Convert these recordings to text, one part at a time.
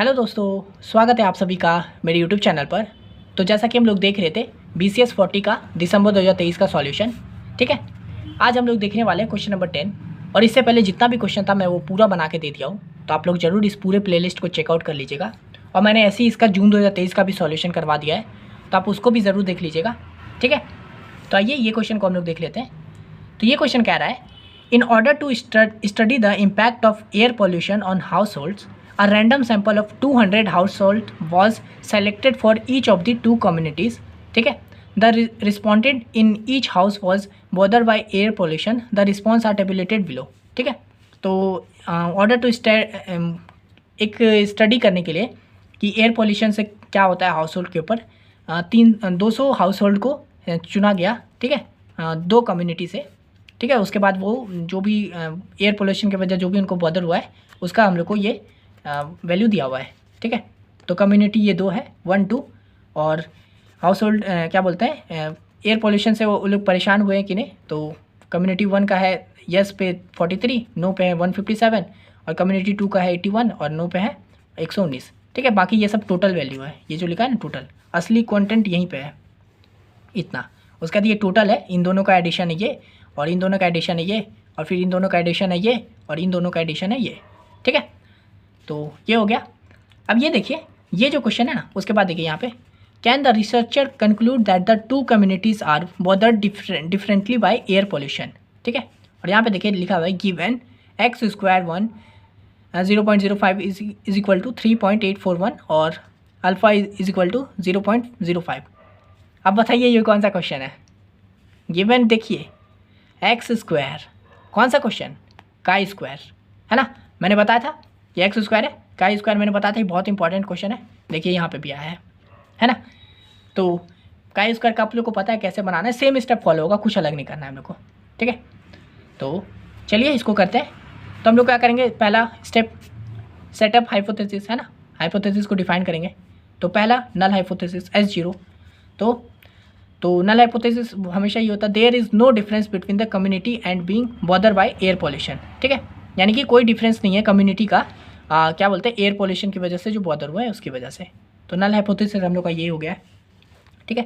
Hello दोस्तों, स्वागत है आप सभी का मेरे यूट्यूब चैनल पर। तो जैसा कि हम लोग देख रहे थे BCS 40 का दिसंबर 2023 का सॉल्यूशन, ठीक है। आज हम लोग देखने वाले हैं क्वेश्चन नंबर 10। और इससे पहले जितना भी क्वेश्चन था मैं वो पूरा बना के दे दिया हूँ, तो आप लोग ज़रूर इस पूरे प्लेलिस्ट को चेकआउट कर लीजिएगा। और मैंने ऐसे ही इसका जून 2023 का भी सॉल्यूशन करवा दिया है, तो आप उसको भी ज़रूर देख लीजिएगा, ठीक है। तो आइए ये क्वेश्चन को हम लोग देख लेते हैं। तो ये क्वेश्चन कह रहा है, in order to study the impact of air pollution on household, a random sample of 200 household was selected for each of the two communities, ठीक है। The respondent in each house was bothered by air pollution. The response are tabulated below, ठीक है। तो order to एक study करने के लिए कि एयर पोल्यूशन से क्या होता है हाउस होल्ड के ऊपर, 200 हाउस होल्ड को चुना गया, ठीक है, दो कम्युनिटी से, ठीक है। उसके बाद वो जो भी एयर पोल्यूशन की वजह जो भी उनको बॉदर हुआ है उसका हम लोग को ये वैल्यू दिया हुआ है, ठीक है। तो कम्युनिटी ये दो है, 1, 2, और हाउस होल्ड क्या बोलते हैं, एयर पोल्यूशन से वो लोग परेशान हुए हैं कि नहीं। तो कम्युनिटी 1 का है यस पे 43, नो पे है 157, और कम्युनिटी 2 का है 81 और नो पे है 119, ठीक है। बाकी ये सब टोटल वैल्यू है, ये जो लिखा है ना टोटल, असली कंटेंट यहीं पे है इतना। उसके बाद ये टोटल है, इन दोनों का एडिशन है ये, और इन दोनों का एडिशन है ये, और फिर इन दोनों का एडिशन है ये, और इन दोनों का एडिशन है ये, ठीक है। तो ये हो गया। अब ये देखिए, ये जो क्वेश्चन है ना, उसके बाद देखिए यहाँ पे, can the researcher conclude that the two communities are bothered differently by air pollution, ठीक है। और यहाँ पे देखिए लिखा हुआ है given x square 1 0.05 is equal to 3.841 और अल्फ़ा इज इक्वल टू 0.05। अब बताइए ये कौन सा क्वेश्चन है। गिवन देखिए एक्स स्क्वायर, कौन सा क्वेश्चन, का स्क्वायर है ना, मैंने बताया था ये एक्स स्क्वायर है, का स्क्वायर मैंने बताया था, ये बहुत इंपॉर्टेंट क्वेश्चन है। देखिए यहाँ पे भी आया है ना। तो का स्क्वायर का आप लोग को पता है कैसे बनाना है, सेम स्टेप फॉलो होगा, कुछ अलग नहीं करना है हम लोग को, ठीक है। तो चलिए इसको करते हैं। तो हम लोग क्या करेंगे, पहला स्टेप सेटअप हाइपोथेसिस है ना, हाइपोथेसिस को डिफाइन करेंगे। तो पहला नल हाइपोथेसिस S0। तो नल हाइपोथेसिस हमेशा ये होता है, there is no difference between the community and being bother by air pollution, ठीक है। यानी कि कोई डिफरेंस नहीं है कम्युनिटी का, क्या बोलते हैं, एयर पोल्यूशन की वजह से जो बॉदर हुआ है उसकी वजह से। तो नल हाइपोथेसिस हम लोग का ये हो गया है, ठीक है।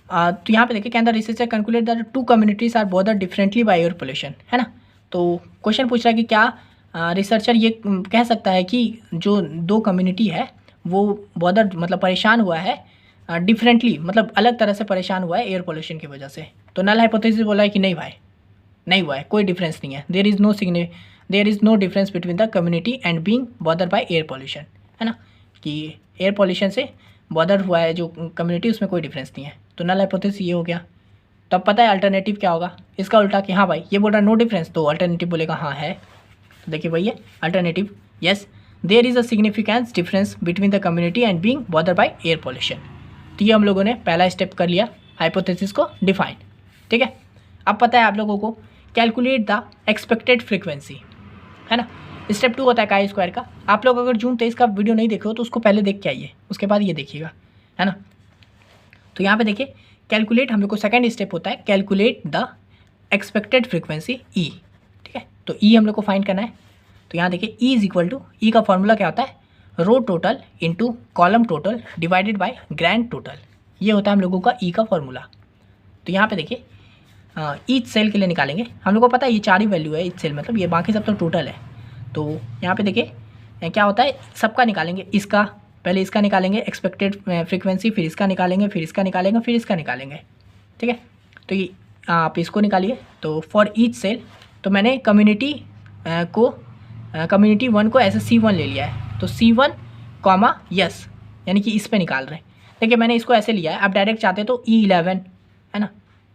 तो यहाँ पे देखिए, can the researcher calculate that two communities are bother differently by air pollution, है ना। तो क्वेश्चन पूछ रहा है कि क्या रिसर्चर ये कह सकता है कि जो दो कम्युनिटी है वो बॉदर मतलब परेशान हुआ है डिफरेंटली, मतलब अलग तरह से परेशान हुआ है एयर पोल्यूशन की वजह से। तो नल हाइपोथेसिस बोला है कि नहीं भाई, नहीं हुआ है, कोई डिफरेंस नहीं है, there is no difference between the community and being bother by air pollution, है ना, कि एयर पोल्यूशन से बॉदर हुआ है जो कम्युनिटी, उसमें कोई डिफरेंस नहीं है। तो नल हाइपोथेसिस ये हो गया। तो अब पता है अल्टरनेटिव क्या होगा, इसका उल्टा कि हाँ भाई ये बोल रहा है नो डिफरेंस, तो अल्टरनेटिव बोलेगा हाँ है। तो देखिए वही है alternative, yes there is a significance difference between the community and being bother by air pollution. तो ये हम लोगों ने पहला स्टेप कर लिया, हाइपोथेसिस को डिफाइन, ठीक है। अब पता है आप लोगों को कैलकुलेट द एक्सपेक्टेड फ्रीक्वेंसी, है ना। स्टेप 2 होता है का स्क्वायर का। आप लोग अगर जून 23 का वीडियो नहीं देखे हो तो उसको पहले देख के आइए, उसके बाद ये देखिएगा, है ना। तो यहाँ पे देखिए कैलकुलेट, हम लोग को सेकंड स्टेप होता है कैलकुलेट द एक्सपेक्टेड फ्रीक्वेंसी ई, ठीक है। तो ई हम लोग को फाइंड करना है। तो यहाँ देखिए E is equal to, E का फॉर्मूला क्या होता है, row total into column total divided by grand total, ये होता है हम लोगों का ई का फॉर्मूला। तो यहाँ पे देखिए ईच सेल के लिए निकालेंगे, हम लोग को पता है ये 4 ही वैल्यू है ईच सेल, मतलब ये बाकी सब तो टोटल है। तो यहाँ पे देखिए क्या होता है, सबका निकालेंगे, इसका पहले इसका निकालेंगे एक्सपेक्टेड फ्रीक्वेंसी, फिर इसका निकालेंगे, फिर इसका निकालेंगे, फिर इसका निकालेंगे, ठीक है। तो ये आप इसको निकालिए। तो फॉर ईच सेल, तो मैंने कम्युनिटी 1 को ऐसे C1 ले लिया है, तो C1 कॉमा यस, यानी कि इस पे निकाल रहे हैं। देखिए मैंने इसको ऐसे लिया है, आप डायरेक्ट चाहते तो E11 है ना,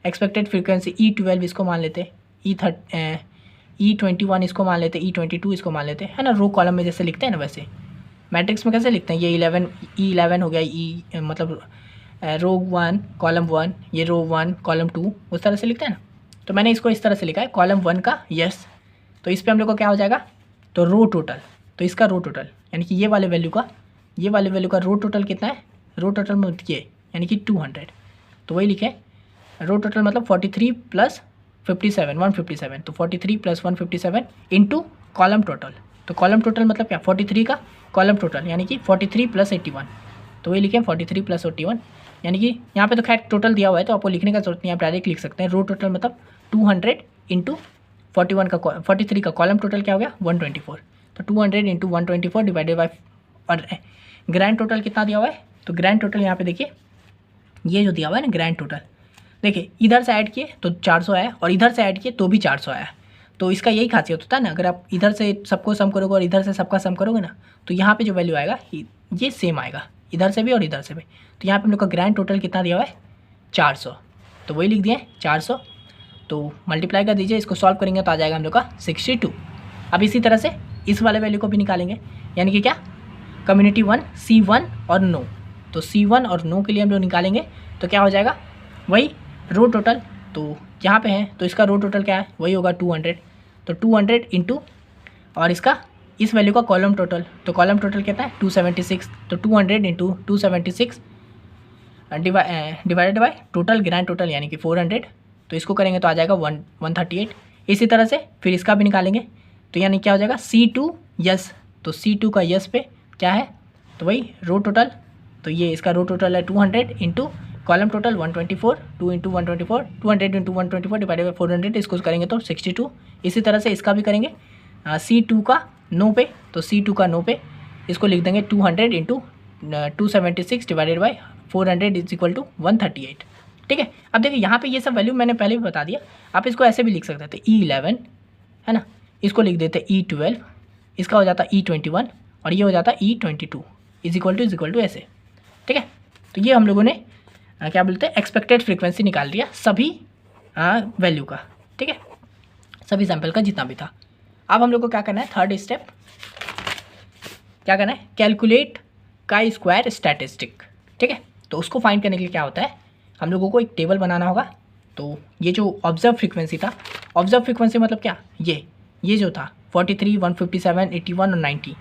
एक्सपेक्टेड फ्रीक्वेंसी E12 इसको मान लेते, E21 इसको मान लेते, E22 इसको मान लेते, है ना। रो कॉलम में जैसे लिखते हैं ना, वैसे मैट्रिक्स में कैसे लिखते हैं, ये E11 हो गया, मतलब रो 1 कॉलम 1, ये रो 1 कॉलम 2, उस तरह से लिखते हैं ना। तो मैंने इसको इस तरह से लिखा है, कॉलम 1 का यस, तो इस पर हम लोग को क्या हो जाएगा, तो रो टोटल, तो इसका रो टोटल यानी कि ये वाले वैल्यू का रो टोटल कितना है, रो टोटल में ये यानी कि 200। तो वही लिखे रो टोटल मतलब 43 प्लस 57 157, तो 43 प्लस 157 इंटू कॉलम टोटल। तो कॉलम टोटल मतलब क्या, 43 का कॉलम टोटल यानी कि 43 + 81, तो वही लिखें 43 + 81, यानी कि यहाँ पे तो खैर टोटल दिया हुआ है तो आपको लिखने का जरूरत नहीं है, आप डायरेक्ट लिख सकते हैं। रो टोटल मतलब 200 × 41 का 43 का कॉलम टोटल क्या हो गया 124, तो 200 × 124 डिवाइडेड बाय, और ग्रैंड टोटल कितना दिया हुआ है, तो ग्रैंड टोटल यहाँ पे देखिए ये जो दिया हुआ है ना ग्रैंड टोटल, देखिए इधर से ऐड किए तो 400 आया और इधर से ऐड किए तो भी 400 आया। तो इसका यही खासियत होता है ना, अगर आप इधर से सबको सम करोगे और इधर से सबका सम करोगे ना, तो यहाँ पे जो वैल्यू आएगा ये सेम आएगा, इधर से भी और इधर से भी। तो यहाँ पे हम लोग का ग्रैंड टोटल कितना दिया हुआ है 400, तो वही लिख दिए 400, तो मल्टीप्लाई कर दीजिए, इसको सॉल्व करेंगे तो आ जाएगा हम लोग का 62। अब इसी तरह से इस वाले वैल्यू को भी निकालेंगे, यानी कि क्या कम्युनिटी 1 C1 और नो, तो C1 और नो के लिए हम लोग निकालेंगे तो क्या हो जाएगा वही रो टोटल, तो यहाँ पे है तो इसका रो टोटल क्या है वही होगा 200, तो 200 इंटू और इसका इस वैल्यू का कॉलम टोटल, तो कॉलम टोटल कितना है 276, तो 200 into 276 divided by total grand total यानी कि 400, तो इसको करेंगे तो आ जाएगा 138। इसी तरह से फिर इसका भी निकालेंगे, तो यानी क्या हो जाएगा C2 यस, तो C2 का यस पे क्या है तो वही रो टोटल, तो ये इसका रो टोटल है 200 into column total 124, 2 into 124, 200 into 124 divided by 400, इसको करेंगे तो 62। इसी तरह से इसका भी करेंगे C2 का नो पे, तो C2 का नो पे इसको लिख देंगे 200 into 276 divided by 400 is equal to 138। ठीक है, अब देखिए यहाँ पे ये सब वैल्यू मैंने पहले भी बता दिया, आप इसको ऐसे भी लिख सकते थे E11 है ना, इसको लिख देते E12, इसका हो जाता E21 और ये हो जाता E22 इज इक्वल टू ऐसे। ठीक है, तो ये हम लोगों ने क्या बोलते हैं एक्सपेक्टेड फ्रीक्वेंसी निकाल दिया सभी वैल्यू का। ठीक है, सभी सैंपल का जितना भी था। अब हम लोग को क्या करना है, थर्ड स्टेप क्या करना है, कैलकुलेट काई स्क्वायर स्टैटिस्टिक। ठीक है, तो उसको फाइंड करने के लिए क्या होता है, हम लोगों को एक टेबल बनाना होगा। तो ये जो ऑब्जर्व फ्रीक्वेंसी था, ऑब्जर्व फ्रीक्वेंसी मतलब क्या, ये जो था 43, 157, 81 और 90,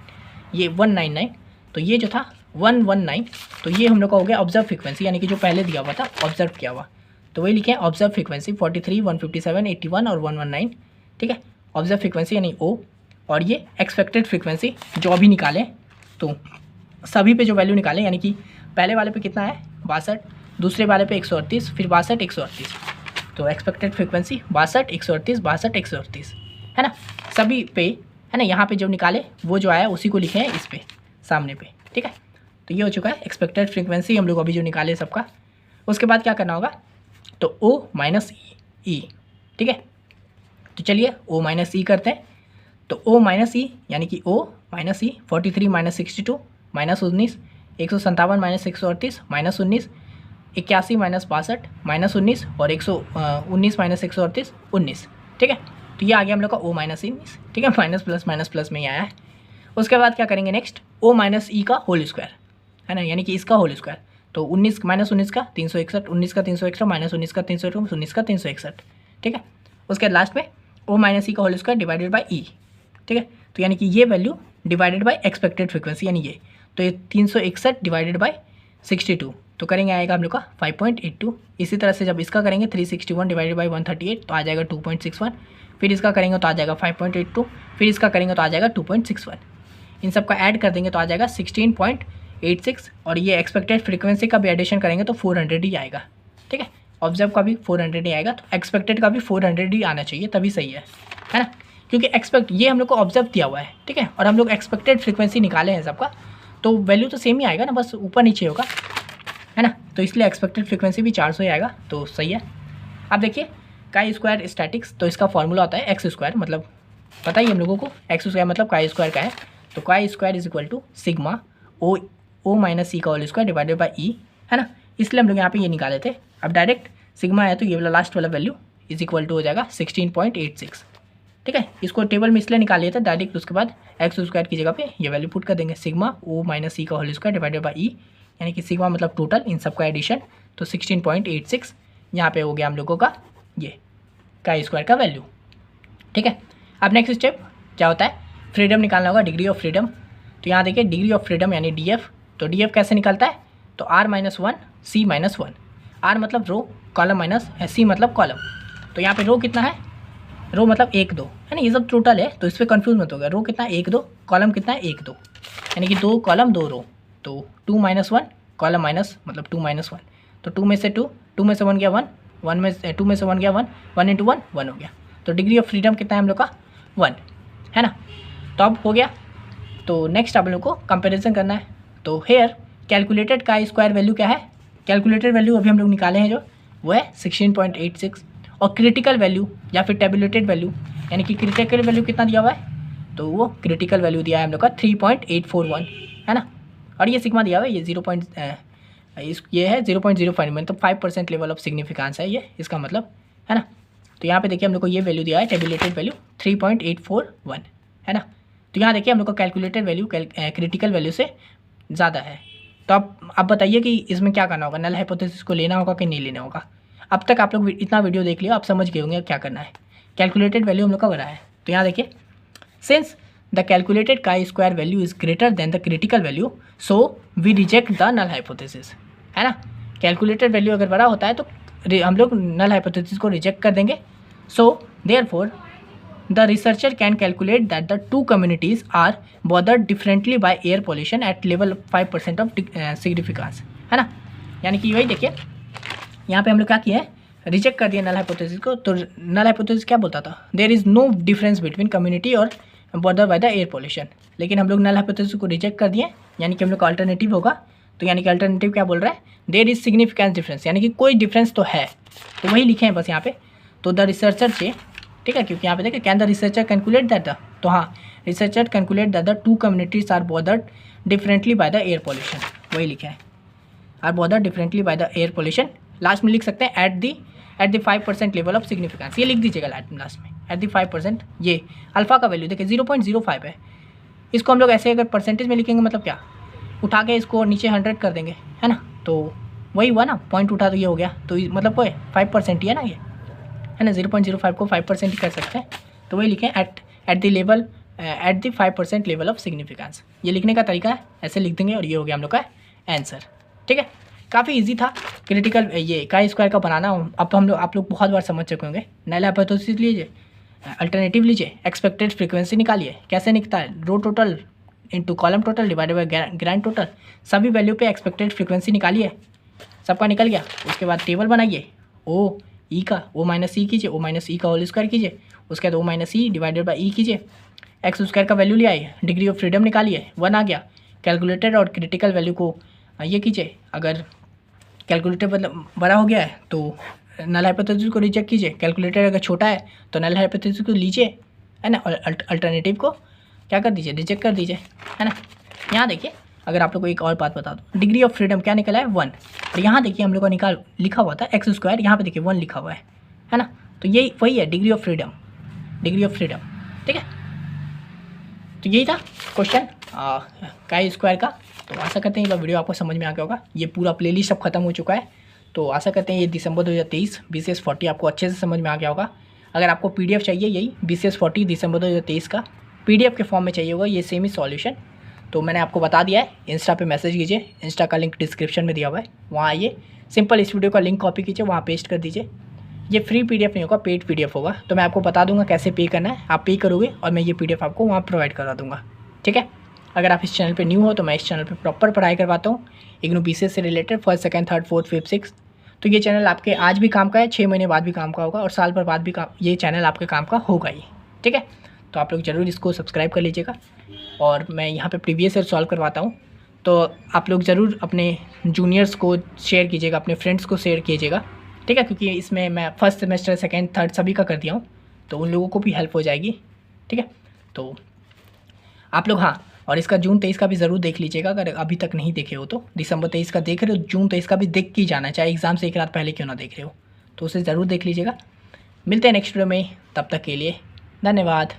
ये 199, तो ये जो था 119, तो ये हम लोग का हो गया ऑब्जर्व फ्रीक्वेंसी, यानी कि जो पहले दिया हुआ था ऑब्जर्व किया हुआ, तो वही लिखे ऑब्जर्व फ्रीक्वेंसी 43, 157, 81 और 119। ठीक है, ऑब्जर्व फ्रीक्वेंसी यानी O, और ये एक्सपेक्टेड फ्रीक्वेंसी जो अभी निकालें, तो सभी पे जो वैल्यू निकालें, यानी कि पहले वाले पे कितना है 62, दूसरे वाले पे 138, फिर 62, 138, तो एक्सपेक्टेड फ्रीक्वेंसी 62, 138, 62, 138 है ना, सभी पे है ना। यहाँ पे जो निकाले वो जो आया उसी को लिखे हैं इस पे सामने पे। ठीक है, तो ये हो चुका है एक्सपेक्टेड फ्रीक्वेंसी हम लोग अभी जो निकाले सबका। उसके बाद क्या करना होगा, तो O माइनस ई। ठीक है, तो चलिए O माइनस ई करते हैं, तो O माइनस ई यानी कि O माइनस ई 43 minus 62 minus 19, 157 minus 138 minus 19, 81 minus 62 minus 19 और 119 माइनस 138 19। ठीक है, तो ये आ गया हम लोग का O माइनस ई। ठीक है, माइनस प्लस में ही आया है। उसके बाद क्या करेंगे नेक्स्ट, O माइनस ई का होल स्क्वायर है ना, यानी कि इसका होल स्क्वायर, तो 19 माइनस 19 का 361, 19 का 361 माइनस 19 का 361, 19 का 361। ठीक है, उसके लास्ट में O माइनस ई का होल स्क्वायर डिवाइडेड बाई ई। ठीक है, तो यानी कि ये value divided by expected frequency यानी ये, तो ये 361 डिवाइडेड बाई 62, तो करेंगे आएगा हम लोग का 5.82। इसी तरह से जब इसका करेंगे 361 डिवाइडेड बाई 138 तो आ जाएगा 2.61, फिर इसका करेंगे तो आ जाएगा 5.82, फिर इसका करेंगे तो आ जाएगा 2.61, इन सब का ऐड कर देंगे तो आ जाएगा 16.86, और ये एक्सपेक्टेड फ्रीक्वेंसी का भी एडिशन करेंगे तो 400 ही आएगा। ठीक है, ऑब्जर्व का भी 400 ही आएगा, तो एक्सपेक्टेड का भी 400 ही आना चाहिए तभी सही है ना, क्योंकि एक्सपेक्ट ये हम लोग को ऑब्जर्व दिया हुआ है। ठीक है, और हम लोग एक्सपेक्टेड फ्रीक्वेंसी निकाले हैं सबका, तो वैल्यू तो सेम ही आएगा ना, बस ऊपर नीचे होगा है ना, तो इसलिए एक्सपेक्टेड फ्रीक्वेंसी भी 400 ही आएगा, तो सही है। अब देखिए काई स्क्वायर स्टैटिक्स, तो इसका फॉर्मूला होता है एक्स स्क्वायर, मतलब पता ही हम लोगों को एक्स स्क्वायर मतलब काई स्क्वायर का है, तो chi square is equal to sigma O minus E का whole square divided by E है ना, इसलिए हम लोग यहाँ पे ये निकाले थे। अब डायरेक्ट सिग्मा है तो ये वाला लास्ट वाला वैल्यू इज इक्वल टू हो जाएगा 16.86। ठीक है, इसको टेबल में इसलिए निकाल लिया था डायरेक्ट, उसके बाद एक्स स्क्वायर की जगह पे ये वैल्यू पुट कर देंगे, सिग्मा ओ माइनस ई का होल स्क्वायर डिवाइडेड बाई ई, यानी कि सिग्मा मतलब टोटल इन सबका एडिशन, तो 16.86 यहाँ पे हो गया हम लोगों का ये काई स्क्वायर का वैल्यू। ठीक है, अब नेक्स्ट स्टेप क्या होता है, फ्रीडम निकालना होगा, डिग्री ऑफ फ्रीडम। तो यहाँ देखिए डिग्री ऑफ फ्रीडम यानी DF, तो DF कैसे निकलता है, तो R-1 C-1, R मतलब रो कॉलम माइनस C मतलब कॉलम, तो यहाँ पे रो कितना है, रो मतलब 1 2 है ना, ये सब टोटल है, तो इस पर कन्फ्यूज मत होगा, रो कितना है 1 2, कॉलम कितना है 1 2। यानी कि 2 कॉलम 2 रो, तो 2 - 1 कॉलम माइनस मतलब 2 - 1, तो 2 में से 2, 2 में से 1 गया 1, 1 में 2 में से 1 गया 1, 1 × 1 1 हो गया। तो डिग्री ऑफ फ्रीडम कितना है हम लोग का 1 है ना। तो अब हो गया। तो नेक्स्ट आप लोग को कंपैरिजन करना है। तो hair calculated chi square value क्या है, कैलकुलेटेड वैल्यू अभी हम लोग निकाले हैं जो वो है 16.86, और क्रिटिकल वैल्यू या फिर टेबुलेटेड वैल्यू यानी कि क्रिटिकल वैल्यू कितना दिया हुआ है, तो वो क्रिटिकल वैल्यू दिया है हम लोग का 3.841 है ना। और ये सिग्मा दिया हुआ है, ये ये है 0.05 मतलब 5% लेवल ऑफ सिग्निफिकेंस है ये इसका मतलब है ना। तो यहाँ पे देखिए हम लोग को ये वैल्यू दिया है टेबुलेटेड वैल्यू 3.841 है ना। तो यहाँ देखिए हम लोग का कैलकुलेटेड वैल्यू क्रिटिकल वैल्यू से ज़्यादा है। तो अब बताइए कि इसमें क्या करना होगा, नल हाइपोथेसिस को लेना होगा कि नहीं लेना होगा। अब तक आप लोग इतना वीडियो देख लिया, आप समझ गए होंगे क्या करना है। कैलकुलेटेड वैल्यू हम लोग का बना है, तो यहाँ देखिए since the calculated chi square value is greater than the critical value so we reject the null hypothesis है ना। कैलकुलेटेड वैल्यू अगर बड़ा होता है तो हम लोग नल हाइपोथेसिस को रिजेक्ट कर देंगे। So therefore the researcher can calculate that the two communities are bothered differently by air pollution at level 5% of significance है ना। यानी कि वही देखिए यहाँ पे हम लोग क्या किए हैं, रिजेक्ट कर दिया नल हाइपोथेसिस को। तो नल हाइपोथेसिस क्या बोलता था, there is no difference between community और border by the air pollution, लेकिन हम लोग नल हाइपोथेसिस को रिजेक्ट कर दिए, यानी कि हम लोग का अल्टरनेटिव होगा। तो यानी कि अल्टरनेटिव क्या बोल रहा है, देयर इज सिग्निफिकेंस डिफरेंस, यानी कि कोई डिफरेंस तो है, तो वही लिखे हैं बस यहाँ पे। तो द रिसर्चर से ठीक है, क्योंकि यहाँ पे देखिए can the researcher calculate that the, तो हाँ researcher calculate that the two communities are bordered differently by the air pollution, वही लिखा है are bordered differently by the air pollution. Last में लिख सकते हैं at the 5% level of significance, ये लिख दीजिएगा लास्ट में एट द 5%। ये अल्फा का वैल्यू देखिए 0.05 है, इसको हम लोग ऐसे अगर परसेंटेज में लिखेंगे मतलब क्या, उठा के इसको नीचे 100 कर देंगे है ना, तो वही हुआ ना, पॉइंट उठा तो ये हो गया, तो मतलब वो 5% ही है ना, ये है ना 0.05 को 5% ही कर सकते हैं। तो वही लिखें at the level eight the 5% level of significance, ये लिखने का तरीका है, ऐसे लिख देंगे और ये हो गया हम लोग का आंसर। ठीक है, काफ़ी इजी था क्रिटिकल ये का स्क्वायर का बनाना। अब हम लोग आप लोग बहुत बार समझ चुके होंगे। नल हाइपोथेसिस लीजिए, अल्टरनेटिव लीजिए, एक्सपेक्टेड फ्रीक्वेंसी निकालिए, कैसे निकलता है, row total into column total divided by grand total, सभी वैल्यू पे एक्सपेक्टेड फ्रीक्वेंसी निकालिए, सबका निकल गया। उसके बाद टेबल बनाइए, ओ ई का ओ माइनस ई कीजिए, ओ माइनस ई का होल स्क्वायर कीजिए, उसके बाद O minus E divided by E कीजिए, एक्स स्क्वायर का वैल्यू ले आइए, डिग्री ऑफ फ्रीडम निकालिए 1 आ गया। कैलकुलेटेड और क्रिटिकल वैल्यू को ये कीजिए, अगर कैलकुलेटेड मतलब बड़ा हो गया है तो नल हाइपोथेसिस को रिजेक्ट कीजिए, कैलकुलेटेड अगर छोटा है तो नल हाइपोथेसिस को लीजिए है ना, और अल्टरनेटिव को क्या कर दीजिए, रिजेक्ट कर दीजिए है ना। यहाँ देखिए अगर आप लोग को एक और बात बता दो, डिग्री ऑफ फ्रीडम क्या निकला है 1, और यहाँ देखिए हम लोग का लिखा हुआ था एक्स स्क्वायर, यहाँ पे देखिए 1 लिखा हुआ है ना। तो यही वही है degree of freedom, degree of freedom. ठीक है, तो यही था क्वेश्चन का स्क्वायर का। तो आशा करते हैं ये वीडियो आपको समझ में आ गया होगा। ये पूरा प्लेलिस्ट अब खत्म हो चुका है, तो आशा करते हैं ये दिसंबर 2023 BCS 40 आपको अच्छे से समझ में आ गया होगा। अगर आपको PDF चाहिए, यही BCS 40 दिसंबर 2023 का PDF के फॉर्म में चाहिए होगा ये सेम ही सॉल्यूशन, तो मैंने आपको बता दिया है। इंस्टा पे मैसेज कीजिए, इंस्टा का लिंक डिस्क्रिप्शन में दिया हुआ है, वहाँ आइए, सिंपल इस वीडियो का लिंक कॉपी कीजिए, वहाँ पेस्ट कर दीजिए। ये फ्री PDF नहीं होगा, पेड PDF होगा, तो मैं आपको बता दूंगा कैसे पे करना है, आप पे करोगे और मैं ये PDF आपको वहाँ प्रोवाइड करा दूँगा। ठीक है, अगर आप इस चैनल पे न्यू हो तो मैं इस चैनल पे प्रॉपर पढ़ाई करवाता हूँ इग्नू BCS से related, 1st, 2nd, 3rd, 4th, 5th, 6th। तो ये चैनल आपके आज भी काम का है, 6 महीने बाद भी काम का होगा, और साल भर बाद भी ये चैनल आपके काम का होगा ही। ठीक है, तो आप लोग ज़रूर इसको सब्सक्राइब कर लीजिएगा, और मैं यहाँ पे प्रीवियस ईयर सॉल्व करवाता हूँ, तो आप लोग ज़रूर अपने जूनियर्स को शेयर कीजिएगा, अपने फ्रेंड्स को शेयर कीजिएगा। ठीक है, क्योंकि इसमें मैं 1st सेमेस्टर, 2nd, 3rd सभी का कर दिया हूँ, तो उन लोगों को भी हेल्प हो जाएगी। ठीक है, तो आप लोग हाँ, और इसका जून 23 का भी ज़रूर देख लीजिएगा, अगर अभी तक नहीं देखे हो तो। दिसंबर 23 का देख रहे हो, जून 23 का भी देख के ही जाना, चाहे एग्ज़ाम से एक रात पहले क्यों ना देख रहे हो, तो उसे ज़रूर देख लीजिएगा। मिलते हैं नेक्स्ट वीडियो में, तब तक के लिए धन्यवाद।